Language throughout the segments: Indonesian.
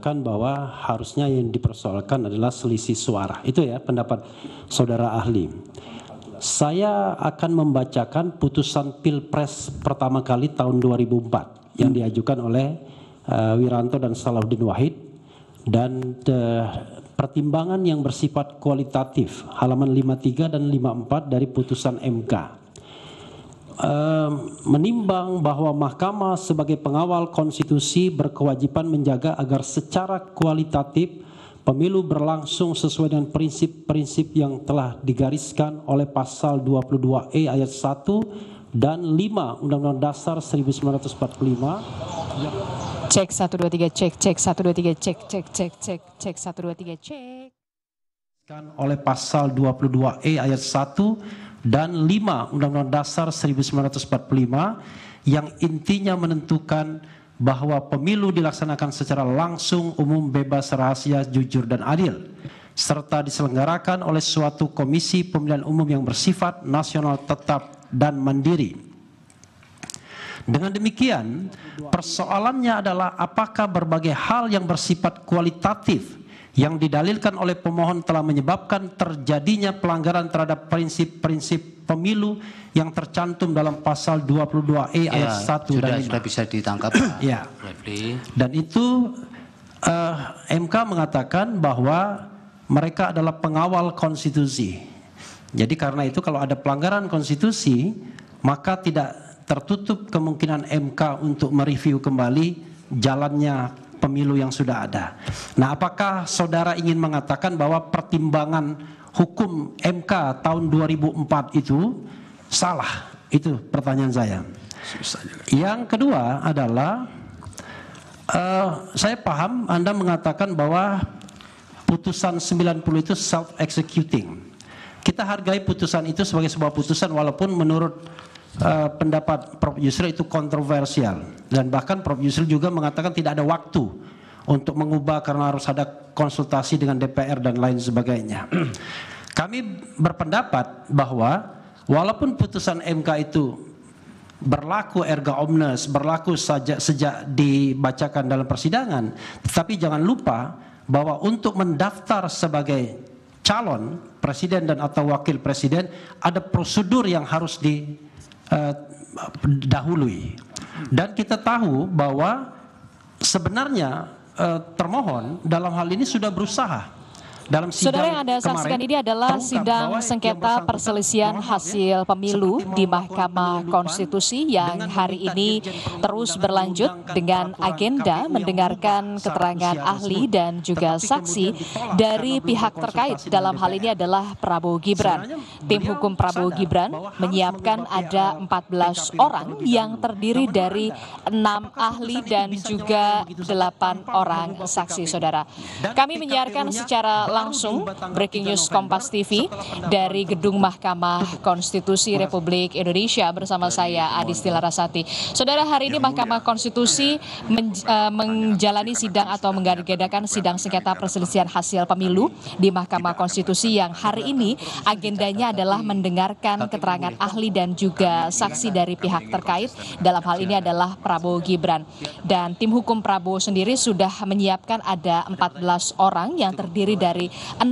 mengatakan bahwa harusnya yang dipersoalkan adalah selisih suara. Itu ya pendapat saudara ahli. Saya akan membacakan putusan Pilpres pertama kali tahun 2004 yang diajukan oleh Wiranto dan Salahuddin Wahid, dan pertimbangan yang bersifat kualitatif halaman 53 dan 54 dari putusan MK. Menimbang bahwa Mahkamah sebagai pengawal konstitusi berkewajiban menjaga agar secara kualitatif pemilu berlangsung sesuai dengan prinsip-prinsip yang telah digariskan oleh pasal 22E ayat 1 dan 5 Undang-Undang Dasar 1945. Cek 1 2 3 cek 1 2 3 cek 1 2 3 cek. Oleh pasal 22E ayat 1 dan 5 Undang-Undang Dasar 1945 yang intinya menentukan bahwa pemilu dilaksanakan secara langsung, umum, bebas, rahasia, jujur, dan adil, serta diselenggarakan oleh suatu komisi pemilihan umum yang bersifat nasional tetap dan mandiri. Dengan demikian, persoalannya adalah apakah berbagai hal yang bersifat kualitatif yang didalilkan oleh pemohon telah menyebabkan terjadinya pelanggaran terhadap prinsip-prinsip pemilu yang tercantum dalam pasal 22E ayat 1 dan 5. Sudah bisa ditangkap. Ya. Dan itu MK mengatakan bahwa mereka adalah pengawal konstitusi. Jadi karena itu kalau ada pelanggaran konstitusi, maka tidak tertutup kemungkinan MK untuk mereview kembali jalannya pemilu yang sudah ada. Nah, apakah saudara ingin mengatakan bahwa pertimbangan hukum MK tahun 2004 itu salah? Itu pertanyaan saya. Yang kedua adalah saya paham Anda mengatakan bahwa putusan 90 itu self-executing. Kita hargai putusan itu sebagai sebuah putusan walaupun menurut pendapat Prof. Yusril itu kontroversial, dan bahkan Prof. Yusril juga mengatakan tidak ada waktu untuk mengubah karena harus ada konsultasi dengan DPR dan lain sebagainya. Kami berpendapat bahwa walaupun putusan MK itu berlaku erga omnes, berlaku sejak dibacakan dalam persidangan, tetapi jangan lupa bahwa untuk mendaftar sebagai calon presiden dan atau wakil presiden ada prosedur yang harus dahului. Dan kita tahu bahwa sebenarnya termohon dalam hal ini sudah berusaha. Dalam sidang Saudara yang Anda saksikan ini adalah sidang sengketa perselisihan hasil pemilu di Mahkamah Konstitusi yang hari ini terus berlanjut dengan agenda mendengarkan keterangan ahli dan juga saksi dari pihak terkait. Dalam hal ini adalah Prabowo Gibran. Tim hukum Prabowo Gibran menyiapkan ada 14 orang yang terdiri dari 6 ahli dan juga 8 orang saksi, saudara. Kami menyiarkan secara langsung Breaking News Kompas TV dari Gedung Mahkamah Konstitusi Republik Indonesia bersama saya Adisti Larasati. Saudara, hari ini Mahkamah Konstitusi menjalani sidang atau mengadakan sidang sengketa perselisihan hasil pemilu di Mahkamah Konstitusi yang hari ini agendanya adalah mendengarkan keterangan ahli dan juga saksi dari pihak terkait. Dalam hal ini adalah Prabowo Gibran. Dan tim hukum Prabowo sendiri sudah menyiapkan ada 14 orang yang terdiri dari 6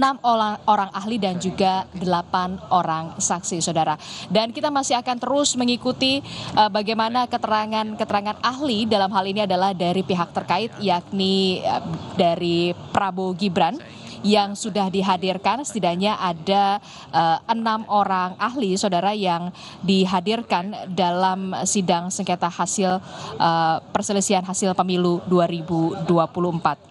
orang ahli dan juga 8 orang saksi, saudara. Dan kita masih akan terus mengikuti bagaimana keterangan ahli. Dalam hal ini adalah dari pihak terkait, yakni dari Prabowo Gibran yang sudah dihadirkan. Setidaknya ada 6 orang ahli, saudara, yang dihadirkan dalam sidang sengketa hasil perselisihan hasil pemilu 2024.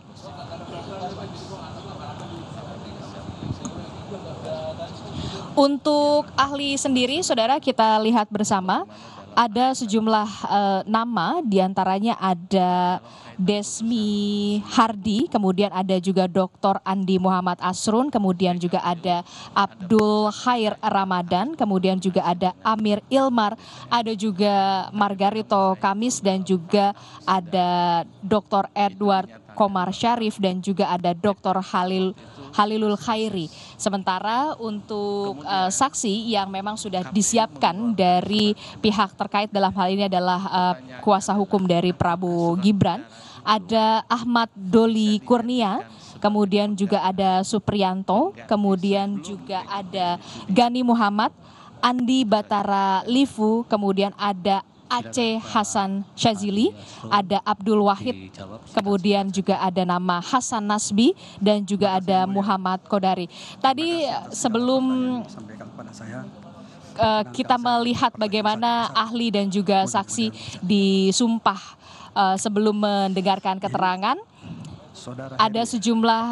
Untuk ahli sendiri, saudara, kita lihat bersama ada sejumlah nama, diantaranya ada Desmi Hardi, kemudian ada juga Dr. Andi Muhammad Asrun, kemudian juga ada Abdul Khair Ramadan, kemudian juga ada Amir Ilmar, ada juga Margarito Kamis, dan juga ada Dr. Edward Komar Syarif, dan juga ada Dr. Halilul Khairi. Sementara untuk saksi yang memang sudah disiapkan dari pihak terkait, dalam hal ini adalah kuasa hukum dari Prabowo Gibran, ada Ahmad Doli Kurnia, kemudian juga ada Supriyanto, kemudian juga ada Gani Muhammad, Andi Batara Livu, kemudian ada Aceh Hasan Syazili, ada Abdul Wahid, kemudian juga ada nama Hasan Nasbi, dan juga ada Muhammad Kodari. Tadi sebelum kita melihat bagaimana ahli dan juga saksi disumpah sebelum mendengarkan keterangan, ada sejumlah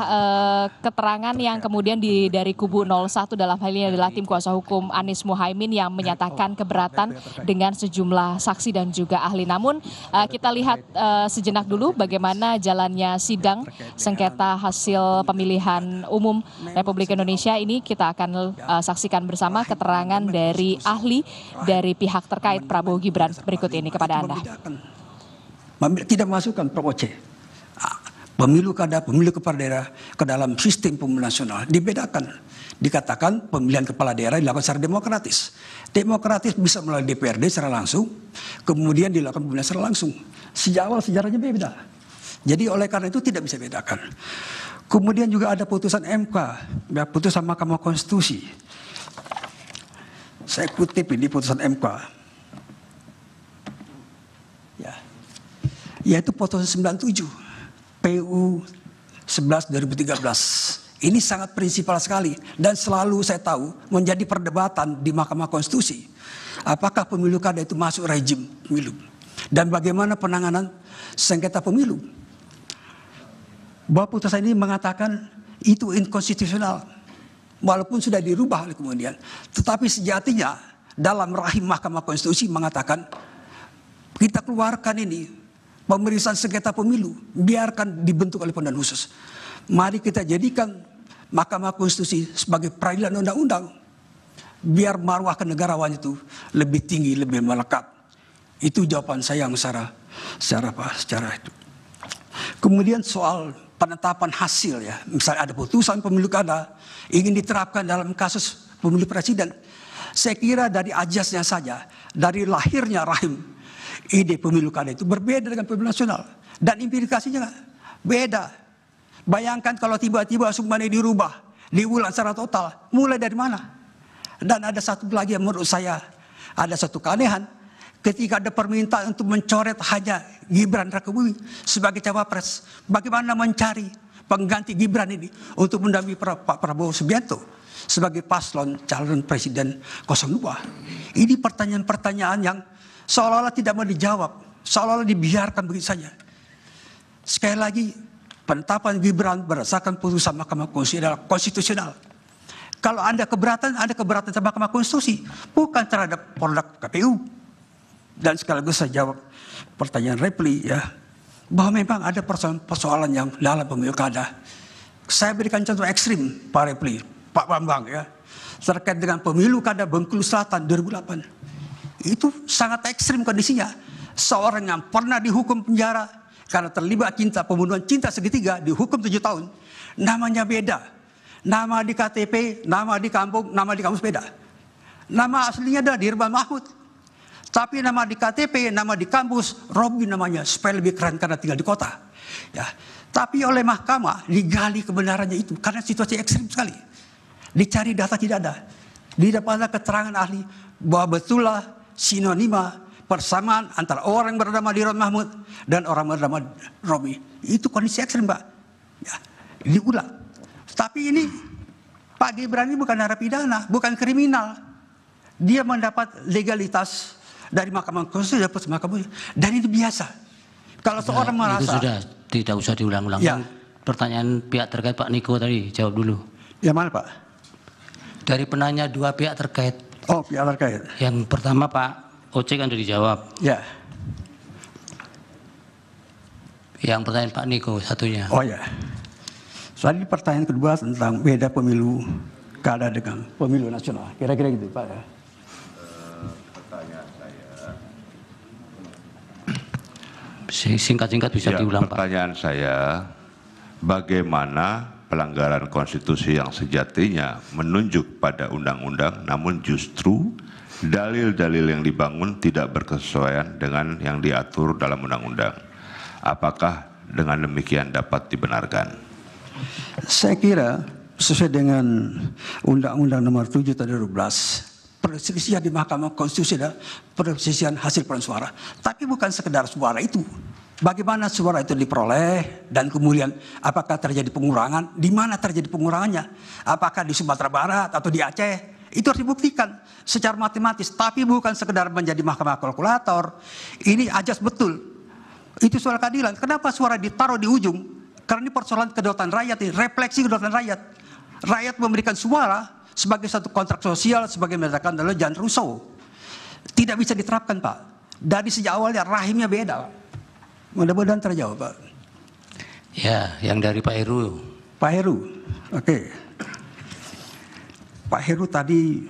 keterangan yang kemudian dari kubu 01 dalam hal ini adalah tim kuasa hukum Anies Muhaimin yang menyatakan keberatan dengan sejumlah saksi dan juga ahli. Namun kita lihat sejenak dulu bagaimana jalannya sidang sengketa hasil pemilihan umum Republik Indonesia ini. Kita akan saksikan bersama keterangan dari ahli dari pihak terkait Prabowo Gibran berikut ini kepada Anda. Tidak masukkan Provoce. Pemilu kada, pemilu kepala daerah ke dalam sistem pemilu nasional dibedakan. Dikatakan pemilihan kepala daerah dilakukan secara demokratis. Demokratis bisa melalui DPRD secara langsung, kemudian dilakukan pemilihan secara langsung. Sejak awal sejarahnya beda. Jadi oleh karena itu tidak bisa bedakan. Kemudian juga ada putusan MK, ya, putusan Mahkamah Konstitusi. Saya kutip ini putusan MK. Ya. Yaitu putusan 97. PU 11 2013. Ini sangat prinsipal sekali dan selalu saya tahu menjadi perdebatan di Mahkamah Konstitusi. Apakah pemilu kada itu masuk rejim pemilu? Dan bagaimana penanganan sengketa pemilu? Bahwa putusan ini mengatakan itu inkonstitusional. Walaupun sudah dirubah kemudian. Tetapi sejatinya dalam rahim Mahkamah Konstitusi mengatakan kita keluarkan ini pemeriksaan sengketa pemilu, biarkan dibentuk oleh pemilihan khusus. Mari kita jadikan Mahkamah Konstitusi sebagai peradilan undang-undang. Biar marwah kenegarawan itu lebih tinggi, lebih melekat. Itu jawaban saya yang secara itu. Kemudian soal penetapan hasil ya. Misalnya ada putusan pemilu kada ingin diterapkan dalam kasus pemilu presiden. Saya kira dari ajasnya saja, dari lahirnya rahim ide pemilu kada itu berbeda dengan pemilu nasional. Dan implikasinya beda. Bayangkan kalau tiba-tiba semuanya dirubah, diulang secara total. Mulai dari mana? Dan ada satu lagi yang menurut saya ada satu keanehan. Ketika ada permintaan untuk mencoret hanya Gibran Rakebumi sebagai cawapres. Bagaimana mencari pengganti Gibran ini untuk mendampingi Pak Prabowo Subianto sebagai paslon calon presiden 02. Ini pertanyaan-pertanyaan yang seolah-olah tidak mau dijawab, seolah-olah dibiarkan begitu saja. Sekali lagi, penetapan Gibran berdasarkan putusan Mahkamah Konstitusi adalah konstitusional. Kalau Anda keberatan terhadap Mahkamah Konstitusi, bukan terhadap produk KPU. Dan sekaligus saya jawab pertanyaan Repli ya, bahwa memang ada persoalan yang dalam pemilu kada. Saya berikan contoh ekstrim Pak Repli, Pak Bambang ya, terkait dengan pemilu kada Bengkulu Selatan 2008. Itu sangat ekstrim kondisinya. Seorang yang pernah dihukum penjara karena terlibat pembunuhan cinta segitiga dihukum 7 tahun. Namanya beda. Nama di KTP, nama di kampung, nama di kampus beda. Nama aslinya adalah Dirban Mahmud. Tapi nama di KTP, nama di kampus, Robi namanya. Supaya lebih keren karena tinggal di kota. Ya. Tapi oleh mahkamah digali kebenarannya itu. Karena situasi ekstrim sekali. Dicari data tidak ada. Didapatkan keterangan ahli bahwa betullah sinonima persamaan antara orang yang bernama Dirban Mahmud dan orang bernama Robi. Itu kondisi ekstrim, Pak. Ya, diulang. Tapi ini Pak Gibran ini bukan narapidana, bukan kriminal. Dia mendapat legalitas dari Mahkamah Konstitusi, dan ini biasa. Kalau seorang merasa itu sudah tidak usah diulang-ulang. Ya. Pertanyaan pihak terkait Pak Niko tadi jawab dulu. Yang mana Pak? Dari penanya dua pihak terkait. Oh, pihak terkait. Yang pertama Pak Oce kan sudah dijawab. Ya. Yang pertanyaan Pak Niko satunya. Oh ya. Soal pertanyaan kedua tentang beda pemilu kada dengan pemilu nasional. Kira-kira gitu Pak ya. Pertanyaan saya. Singkat-singkat bisa ya, diulang Pak. Pertanyaan saya, bagaimana pelanggaran konstitusi yang sejatinya menunjuk pada undang-undang namun justru dalil-dalil yang dibangun tidak berkesesuaian dengan yang diatur dalam undang-undang. Apakah dengan demikian dapat dibenarkan? Saya kira sesuai dengan Undang-Undang Nomor 7 Tahun 2012, perselisihan di Mahkamah Konstitusi adalah perselisihan hasil perolehan suara. Tapi bukan sekedar suara itu. Bagaimana suara itu diperoleh dan kemudian apakah terjadi pengurangan, di mana terjadi pengurangannya, apakah di Sumatera Barat atau di Aceh, itu harus dibuktikan secara matematis. Tapi bukan sekedar menjadi mahkamah kalkulator. Ini ajas betul. Itu soal keadilan. Kenapa suara ditaruh di ujung? Karena ini persoalan kedaulatan rakyat, ini refleksi kedaulatan rakyat. Rakyat memberikan suara sebagai satu kontrak sosial, sebagai mengatakan adalah Jean Rousseau. Tidak bisa diterapkan, Pak. Dari sejak awalnya rahimnya beda, Pak. Mudah-mudahan terjawab, Pak. Ya, yang dari Pak Heru. Pak Heru, oke. Pak Heru tadi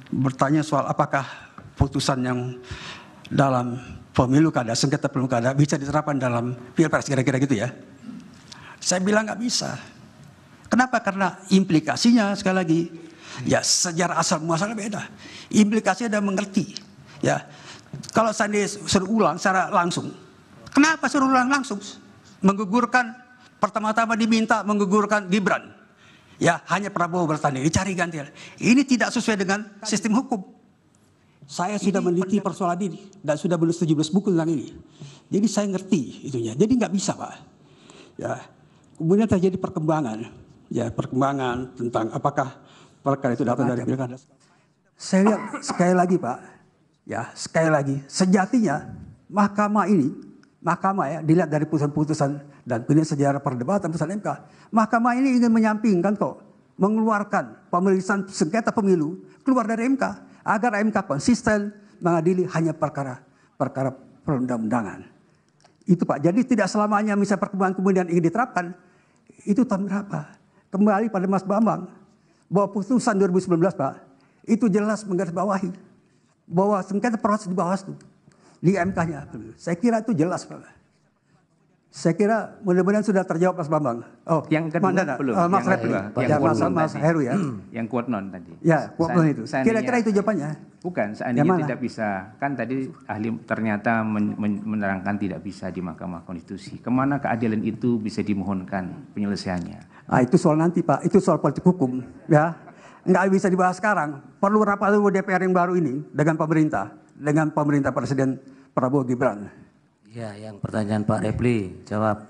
bertanya soal apakah putusan yang dalam pemilu kada, sengketa pemilu kada bisa diterapkan dalam pilpres, kira-kira gitu ya. Saya bilang nggak bisa. Kenapa? Karena implikasinya sekali lagi, ya sejarah asal muasalnya beda. Implikasinya ada mengerti. Ya, kalau saya suruh ulang secara langsung, kenapa suruh ulang langsung? Menggugurkan, pertama-tama diminta menggugurkan Gibran. Ya, hanya Prabowo bertanding, dicari ganti. Ini tidak sesuai dengan sistem hukum. Saya sudah meneliti persoalan ini dan sudah menulis 17 buku tentang ini. Jadi saya ngerti itunya. Jadi nggak bisa, Pak. Ya, kemudian terjadi perkembangan. Ya, perkembangan tentang apakah perkara itu datang dari pilkada. Saya lihat sekali lagi, Pak. Ya, sekali lagi, sejatinya mahkamah ini, mahkamah ya, dilihat dari putusan-putusan dan punya sejarah perdebatan putusan MK. Mahkamah ini ingin menyampingkan kok, mengeluarkan pemeriksaan sengketa pemilu keluar dari MK agar MK konsisten mengadili hanya perkara perundang-undangan. Itu, Pak. Jadi tidak selamanya misalnya perkembangan kemudian ingin diterapkan. Itu tahun berapa? Kembali pada Mas Bambang bahwa putusan 2019, Pak, itu jelas menggarisbawahi bahwa sengketa proses di Bawaslu, di MK-nya. Saya kira itu jelas, Pak. Saya kira mudah-mudahan sudah terjawab Mas Bambang. Oh, yang kedua belum. Mas Repli. Yang Mas Heru ya. Yang quote non tadi. Ya, quote non itu. Kira-kira itu jawabannya. Bukan, seandainya tidak bisa. Kan tadi ahli ternyata menerangkan tidak bisa di Mahkamah Konstitusi. Kemana keadilan itu bisa dimohonkan penyelesaiannya? Ah, itu soal nanti, Pak. Itu soal politik hukum. Ya, nggak bisa dibahas sekarang. Perlu rapat dulu DPR yang baru ini dengan pemerintah Presiden Prabowo Gibran. Ya, yang pertanyaan Pak Repli, jawab.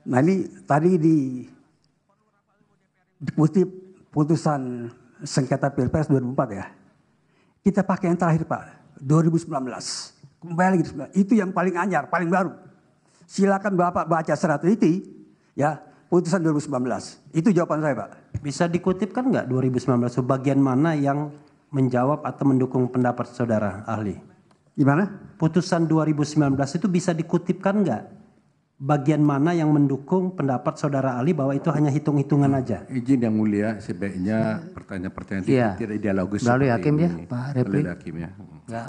Nah, ini tadi dikutip putusan sengketa Pilpres 2004 ya. Kita pakai yang terakhir, Pak, 2019. Kembali lagi, itu yang paling anyar, paling baru. Silakan Bapak baca secara teliti, ya, putusan 2019. Itu jawaban saya, Pak. Bisa dikutipkan nggak 2019 bagian mana yang menjawab atau mendukung pendapat saudara ahli? Gimana? Putusan 2019 itu bisa dikutipkan nggak? Bagian mana yang mendukung pendapat saudara ahli bahwa itu hanya hitung-hitungan aja? Izin yang mulia, sebaiknya pertanyaan-pertanyaan tidak dialogis. Melalui hakim ya, Pak Repli. Melalui hakim ya.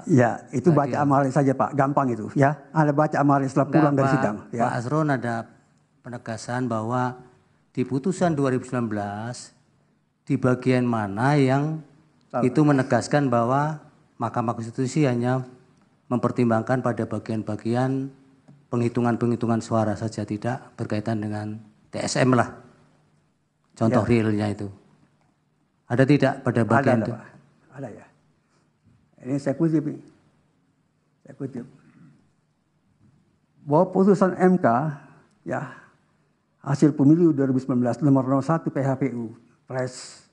Ya, itu baca amalnya saja, Pak. Gampang itu, ya. Anda baca amalnya setelah pulang dari sidang. Ya. Pak Azron ada penegasan bahwa di putusan 2019 di bagian mana yang itu menegaskan bahwa Mahkamah Konstitusi hanya mempertimbangkan pada bagian-bagian penghitungan suara saja, tidak berkaitan dengan TSM lah. Contoh realnya itu. Ada tidak pada bagian itu? Ada ya. Ini saya kutip. Bahwa putusan MK ya hasil pemilu 2019 nomor 01 PHPU Pres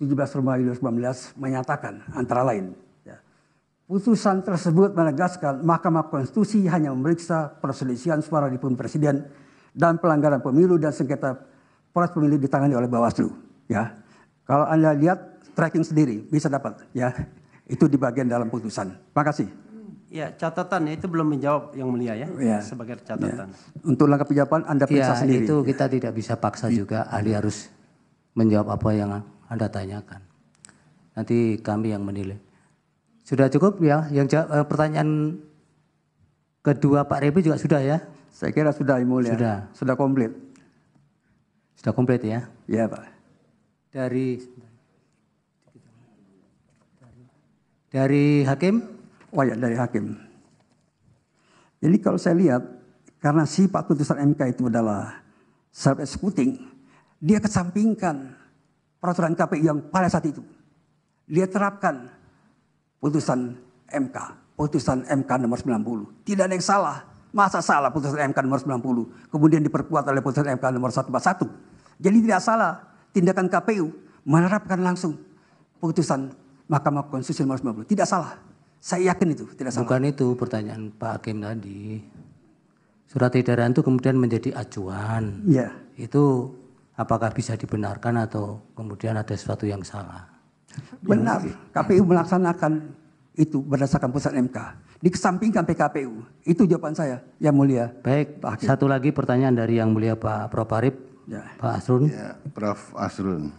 17 Februari 2019 menyatakan antara lain, ya, putusan tersebut menegaskan Mahkamah Konstitusi hanya memeriksa perselisihan suara di pemilu presiden dan pelanggaran pemilu dan sengketa proses pemilu ditangani oleh Bawaslu. Ya, kalau Anda lihat tracking sendiri bisa dapat, ya, itu di bagian dalam putusan. Makasih. Ya, catatannya itu belum menjawab yang mulia ya, sebagai catatan. Ya. Untuk lengkap jawaban Anda periksa sendiri. Itu kita tidak bisa paksa juga, ahli harus menjawab apa yang Anda tanyakan. Nanti kami yang menilai. Sudah cukup ya? Yang pertanyaan kedua Pak Repli juga sudah ya? Saya kira sudah, Yang Mulia. Sudah komplit. Sudah komplit ya? Iya, Pak. Dari hakim? Oh ya, dari hakim. Jadi kalau saya lihat, karena sifat putusan MK itu adalah self-executing, dia kesampingkan peraturan KPU yang pada saat itu. Dia terapkan putusan MK nomor 90. Tidak ada yang salah. Masa salah putusan MK nomor 90, kemudian diperkuat oleh putusan MK nomor 141. Jadi tidak salah tindakan KPU menerapkan langsung putusan Mahkamah Konstitusi nomor 90. Tidak salah. Saya yakin itu tidak salah. Bukan itu pertanyaan Pak Hakim tadi. Surat edaran itu kemudian menjadi acuan. Ya. Itu apakah bisa dibenarkan atau kemudian ada sesuatu yang salah? Benar, KPU melaksanakan itu berdasarkan putusan MK. Dikesampingkan PKPU. Itu jawaban saya, Yang Mulia. Baik, satu lagi pertanyaan dari Yang Mulia Pak Prof. Arif. Ya. Pak Asrun. Ya, Prof. Asrun.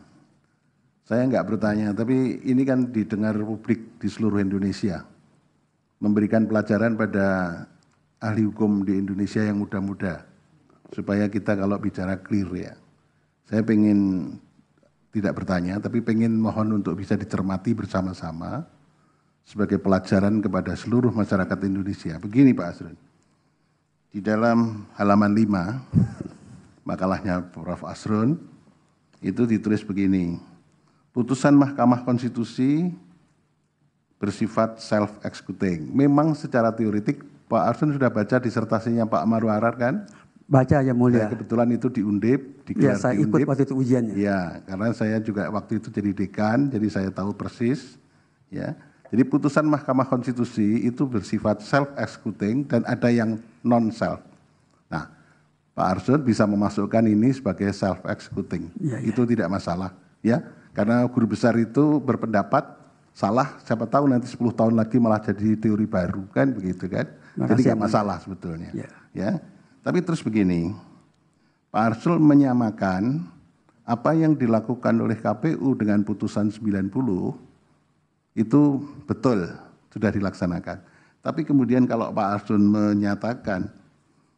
Saya enggak bertanya, tapi ini kan didengar publik di seluruh Indonesia. Memberikan pelajaran pada ahli hukum di Indonesia yang muda-muda. Supaya kita kalau bicara clear ya. Saya pengen tidak bertanya, tapi pengen mohon untuk bisa dicermati bersama-sama sebagai pelajaran kepada seluruh masyarakat Indonesia. Begini Pak Asrun, di dalam halaman 5, makalahnya Prof. Asrun, itu ditulis begini, putusan Mahkamah Konstitusi bersifat self-executing. Memang secara teoretik, Pak Asrun sudah baca disertasinya Pak Marwarar kan? Baca Yang Mulia. Saya kebetulan itu di Undip, Ya, saya ikut waktu itu ujiannya. Ya, karena saya juga waktu itu jadi dekan, jadi saya tahu persis. Ya, jadi putusan Mahkamah Konstitusi itu bersifat self-executing dan ada yang non-self. Nah, Pak Arsul bisa memasukkan ini sebagai self-executing. Ya, ya. Itu tidak masalah. Ya, karena guru besar itu berpendapat salah, siapa tahu nanti 10 tahun lagi malah jadi teori baru kan begitu kan. Jadi tidak masalah sebetulnya. Ya. Ya. Tapi terus begini, Pak Arsul menyamakan apa yang dilakukan oleh KPU dengan putusan 90 itu betul sudah dilaksanakan. Tapi kemudian kalau Pak Arsul menyatakan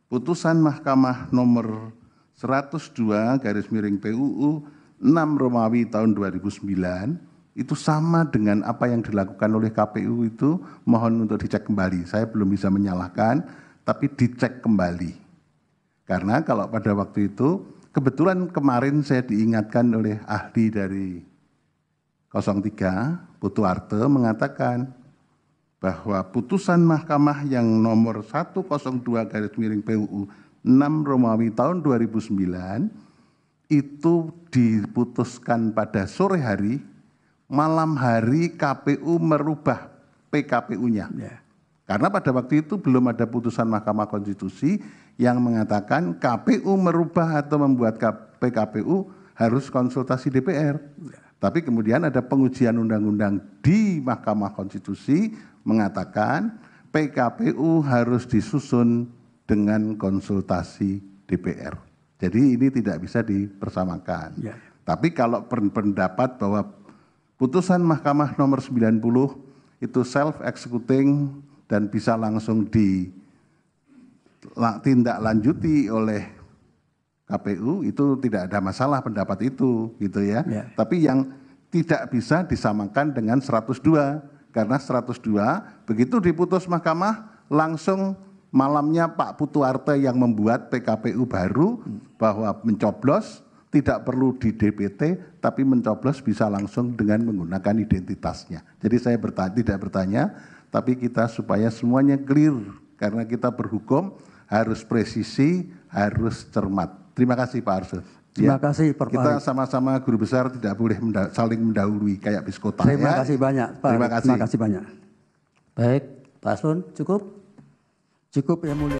putusan Mahkamah nomor 102/PUU 6 Romawi tahun 2009 itu sama dengan apa yang dilakukan oleh KPU itu, mohon untuk dicek kembali. Saya belum bisa menyalahkan, tapi dicek kembali. Karena kalau pada waktu itu, kebetulan kemarin saya diingatkan oleh ahli dari 03, Putu Arte, mengatakan bahwa putusan Mahkamah yang nomor 102/PUU 6 Romawi tahun 2009 itu diputuskan pada sore hari, malam hari KPU merubah PKPU-nya. Ya. Karena pada waktu itu belum ada putusan Mahkamah Konstitusi yang mengatakan KPU merubah atau membuat PKPU harus konsultasi DPR. Ya. Tapi kemudian ada pengujian undang-undang di Mahkamah Konstitusi mengatakan PKPU harus disusun dengan konsultasi DPR. Jadi ini tidak bisa dipersamakan. Ya. Tapi kalau berpendapat bahwa putusan Mahkamah nomor 90 itu self-executing dan bisa langsung ditindaklanjuti oleh KPU, itu tidak ada masalah pendapat itu gitu ya. Yeah. Tapi yang tidak bisa disamakan dengan 102, karena 102 begitu diputus mahkamah langsung malamnya Pak Putu Arte yang membuat PKPU baru bahwa mencoblos tidak perlu di DPT, tapi mencoblos bisa langsung dengan menggunakan identitasnya. Jadi saya tidak bertanya, tapi kita supaya semuanya clear, karena kita berhukum harus presisi, harus cermat. Terima kasih Pak Arsul. Terima kasih Pak Arsul. Kita sama-sama guru besar tidak boleh saling mendahului kayak biskota. Terima kasih banyak Pak. Terima kasih. Terima kasih banyak. Baik, Pak Arsul cukup? Cukup Yang Mulia.